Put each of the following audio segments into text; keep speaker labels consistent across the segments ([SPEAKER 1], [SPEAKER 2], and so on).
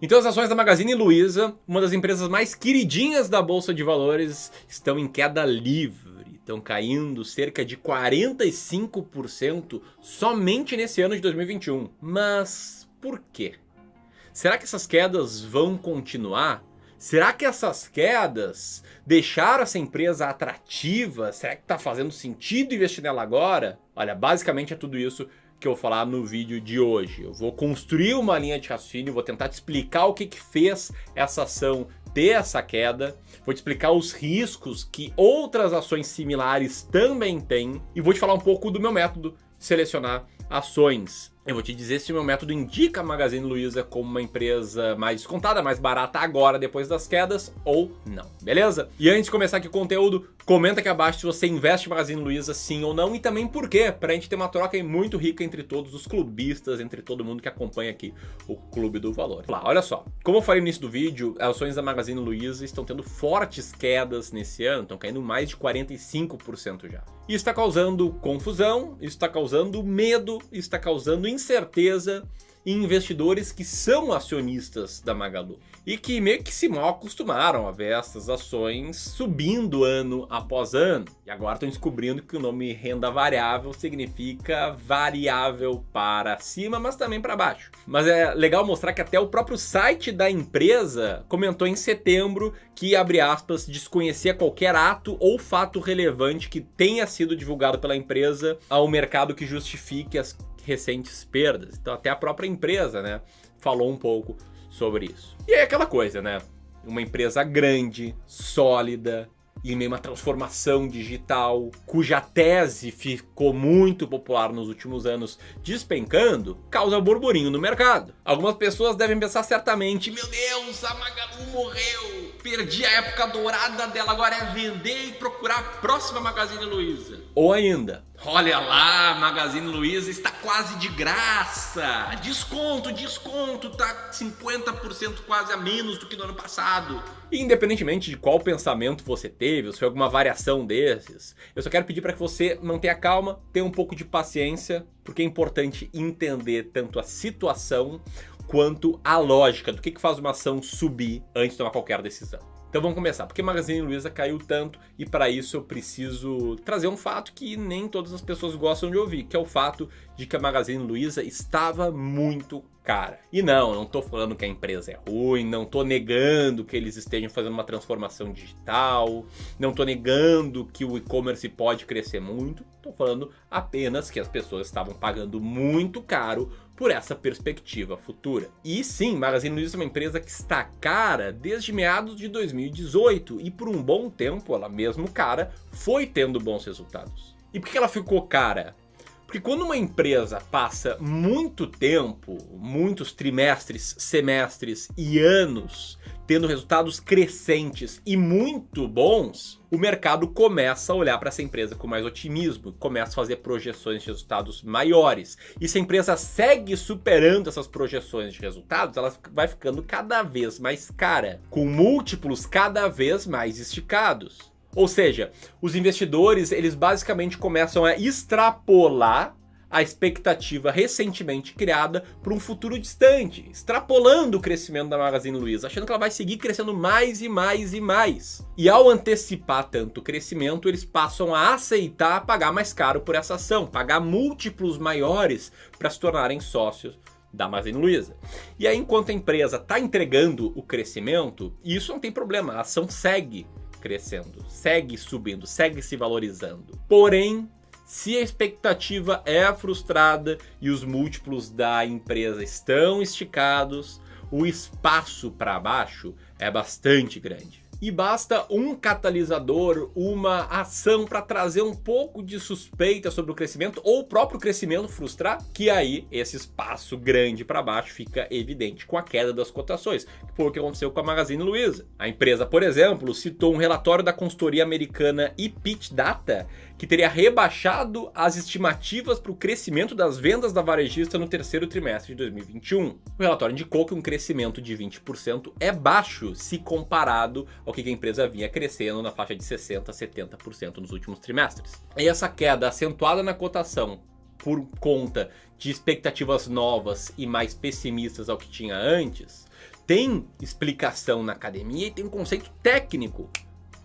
[SPEAKER 1] Então as ações da Magazine Luiza, uma das empresas mais queridinhas da Bolsa de Valores, estão em queda livre. Estão caindo cerca de 45% somente nesse ano de 2021. Mas por quê? Será que essas quedas vão continuar? Será que essas quedas deixaram essa empresa atrativa? Será que está fazendo sentido investir nela agora? Olha, basicamente é tudo isso que eu vou falar no vídeo de hoje. Eu vou construir uma linha de raciocínio, vou tentar te explicar o que fez essa ação ter essa queda, vou te explicar os riscos que outras ações similares também têm e vou te falar um pouco do meu método de selecionar ações. Eu vou te dizer se o meu método indica a Magazine Luiza como uma empresa mais descontada, mais barata agora, depois das quedas, ou não, beleza? E antes de começar aqui o conteúdo, comenta aqui abaixo se você investe em Magazine Luiza sim ou não, e também por quê, pra gente ter uma troca muito rica entre todos os clubistas, entre todo mundo que acompanha aqui o Clube do Valor. Lá, olha só, como eu falei no início do vídeo, as ações da Magazine Luiza estão tendo fortes quedas nesse ano, estão caindo mais de 45% já. Isso está causando confusão, isso está causando medo, isso está causando incerteza em investidores que são acionistas da Magalu e que meio que se mal acostumaram a ver essas ações subindo ano após ano. E agora estão descobrindo que o nome renda variável significa variável para cima, mas também para baixo. Mas é legal mostrar que até o próprio site da empresa comentou em setembro que, abre aspas, desconhecia qualquer ato ou fato relevante que tenha sido divulgado pela empresa ao mercado que justifique as recentes perdas. Então até a própria empresa, né, falou um pouco sobre isso. E é aquela coisa, né, uma empresa grande, sólida, em meio a uma transformação digital, cuja tese ficou muito popular nos últimos anos despencando, causa burburinho no mercado. Algumas pessoas devem pensar certamente: meu Deus, a Magalu morreu, perdi a época dourada dela, agora é vender e procurar a próxima Magazine Luiza. Ou ainda: olha lá, Magazine Luiza está quase de graça, desconto, tá 50% quase a menos do que no ano passado. E independentemente de qual pensamento você teve, ou se foi alguma variação desses, eu só quero pedir para que você mantenha calma, tenha um pouco de paciência, porque é importante entender tanto a situação quanto a lógica do que faz uma ação subir antes de tomar qualquer decisão. Então vamos começar, porque a Magazine Luiza caiu tanto e para isso eu preciso trazer um fato que nem todas as pessoas gostam de ouvir, que é o fato de que a Magazine Luiza estava muito cara. E não tô falando que a empresa é ruim, não tô negando que eles estejam fazendo uma transformação digital, não tô negando que o e-commerce pode crescer muito, tô falando apenas que as pessoas estavam pagando muito caro por essa perspectiva futura. E sim, Magazine Luiza é uma empresa que está cara desde meados de 2018 e por um bom tempo ela mesmo cara foi tendo bons resultados. E por que ela ficou cara? Porque quando uma empresa passa muito tempo, muitos trimestres, semestres e anos tendo resultados crescentes e muito bons, o mercado começa a olhar para essa empresa com mais otimismo, começa a fazer projeções de resultados maiores. E se a empresa segue superando essas projeções de resultados, ela vai ficando cada vez mais cara, com múltiplos cada vez mais esticados. Ou seja, os investidores, eles basicamente começam a extrapolar a expectativa recentemente criada para um futuro distante, extrapolando o crescimento da Magazine Luiza, achando que ela vai seguir crescendo mais e mais e mais. E ao antecipar tanto o crescimento, eles passam a aceitar pagar mais caro por essa ação, pagar múltiplos maiores para se tornarem sócios da Magazine Luiza. E aí, enquanto a empresa está entregando o crescimento, isso não tem problema, a ação segue crescendo, segue subindo, segue se valorizando. Porém, se a expectativa é frustrada e os múltiplos da empresa estão esticados, o espaço para baixo é bastante grande. E basta um catalisador, uma ação para trazer um pouco de suspeita sobre o crescimento ou o próprio crescimento frustrar, que aí esse espaço grande para baixo fica evidente com a queda das cotações, que foi o que aconteceu com a Magazine Luiza. A empresa, por exemplo, citou um relatório da consultoria americana ePitch Data que teria rebaixado as estimativas para o crescimento das vendas da varejista no terceiro trimestre de 2021. O relatório indicou que um crescimento de 20% é baixo se comparado ao que a empresa vinha crescendo na faixa de 60% a 70% nos últimos trimestres. E essa queda acentuada na cotação por conta de expectativas novas e mais pessimistas ao que tinha antes, tem explicação na academia e tem um conceito técnico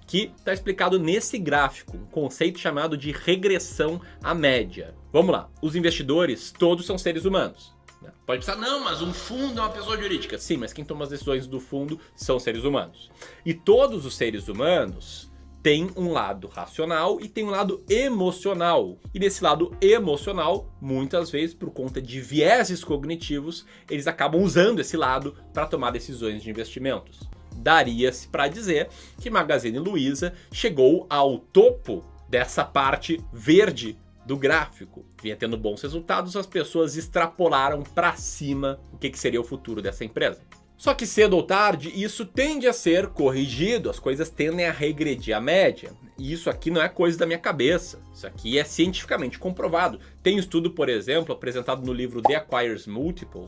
[SPEAKER 1] que está explicado nesse gráfico, um conceito chamado de regressão à média. Vamos lá, os investidores todos são seres humanos. Pode pensar, não, mas um fundo é uma pessoa jurídica. Sim, mas quem toma as decisões do fundo são seres humanos. E todos os seres humanos têm um lado racional e tem um lado emocional. E nesse lado emocional, muitas vezes, por conta de vieses cognitivos, eles acabam usando esse lado para tomar decisões de investimentos. Daria-se para dizer que Magazine Luiza chegou ao topo dessa parte verde do gráfico. Vinha tendo bons resultados, as pessoas extrapolaram para cima o que seria o futuro dessa empresa. Só que cedo ou tarde, isso tende a ser corrigido, as coisas tendem a regredir à média. E isso aqui não é coisa da minha cabeça, isso aqui é cientificamente comprovado. Tem um estudo, por exemplo, apresentado no livro The Acquirer's Multiple,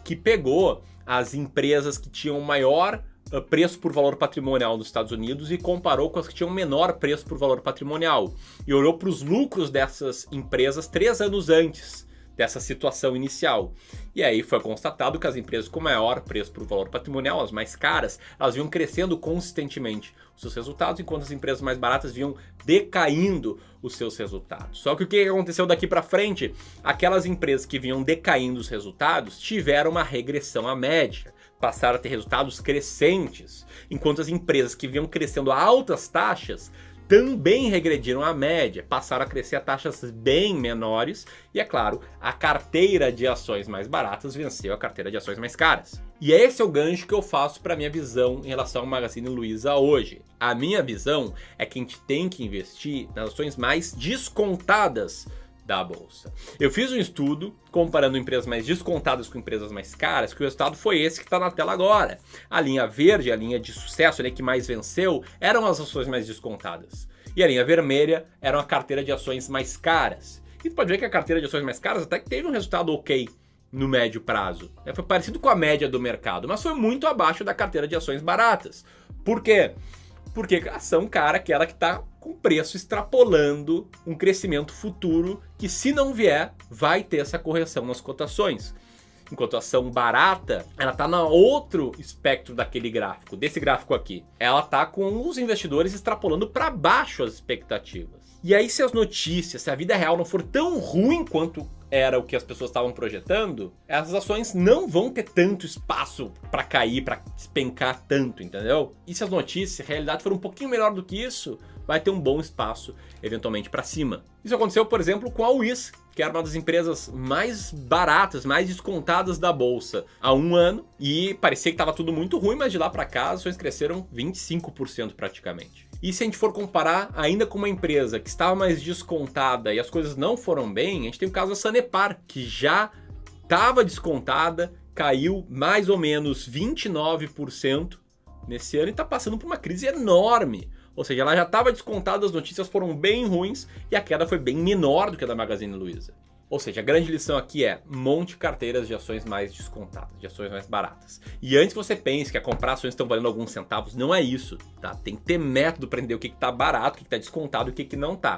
[SPEAKER 1] que pegou as empresas que tinham maior preço por valor patrimonial nos Estados Unidos e comparou com as que tinham menor preço por valor patrimonial. E olhou para os lucros dessas empresas 3 anos antes dessa situação inicial. E aí foi constatado que as empresas com maior preço por valor patrimonial, as mais caras, elas vinham crescendo consistentemente os seus resultados, enquanto as empresas mais baratas vinham decaindo os seus resultados. Só que o que aconteceu daqui para frente? Aquelas empresas que vinham decaindo os resultados tiveram uma regressão à média, passaram a ter resultados crescentes, enquanto as empresas que vinham crescendo a altas taxas também regrediram à média, passaram a crescer a taxas bem menores e, é claro, a carteira de ações mais baratas venceu a carteira de ações mais caras. E esse é o gancho que eu faço para a minha visão em relação ao Magazine Luiza hoje. A minha visão é que a gente tem que investir nas ações mais descontadas da bolsa. Eu fiz um estudo comparando empresas mais descontadas com empresas mais caras, que o resultado foi esse que está na tela agora. A linha verde, a linha de sucesso, a linha que mais venceu, eram as ações mais descontadas. E a linha vermelha era uma carteira de ações mais caras. E tu pode ver que a carteira de ações mais caras até que teve um resultado ok no médio prazo. Foi parecido com a média do mercado, mas foi muito abaixo da carteira de ações baratas. Por quê? Porque a ação cara é aquela que está com preço extrapolando um crescimento futuro que, se não vier, vai ter essa correção nas cotações. Enquanto a ação barata, ela está no outro espectro daquele gráfico, desse gráfico aqui. Ela está com os investidores extrapolando para baixo as expectativas. E aí, se as notícias, se a vida real não for tão ruim quanto era o que as pessoas estavam projetando, essas ações não vão ter tanto espaço para cair, para despencar tanto, entendeu? E se as notícias, se a realidade for um pouquinho melhor do que isso, vai ter um bom espaço, eventualmente, para cima. Isso aconteceu, por exemplo, com a Wiz, que era uma das empresas mais baratas, mais descontadas da bolsa há um ano, e parecia que estava tudo muito ruim, mas de lá para cá as ações cresceram 25% praticamente. E se a gente for comparar ainda com uma empresa que estava mais descontada e as coisas não foram bem, a gente tem o caso da Sanepar, que já estava descontada, caiu mais ou menos 29% nesse ano e está passando por uma crise enorme. Ou seja, ela já estava descontada, as notícias foram bem ruins e a queda foi bem menor do que a da Magazine Luiza. Ou seja, a grande lição aqui é: monte carteiras de ações mais descontadas, de ações mais baratas. E antes você pense que comprar ações que estão valendo alguns centavos, não é isso, tá? Tem que ter método para entender o que está barato, o que está descontado e o que não está.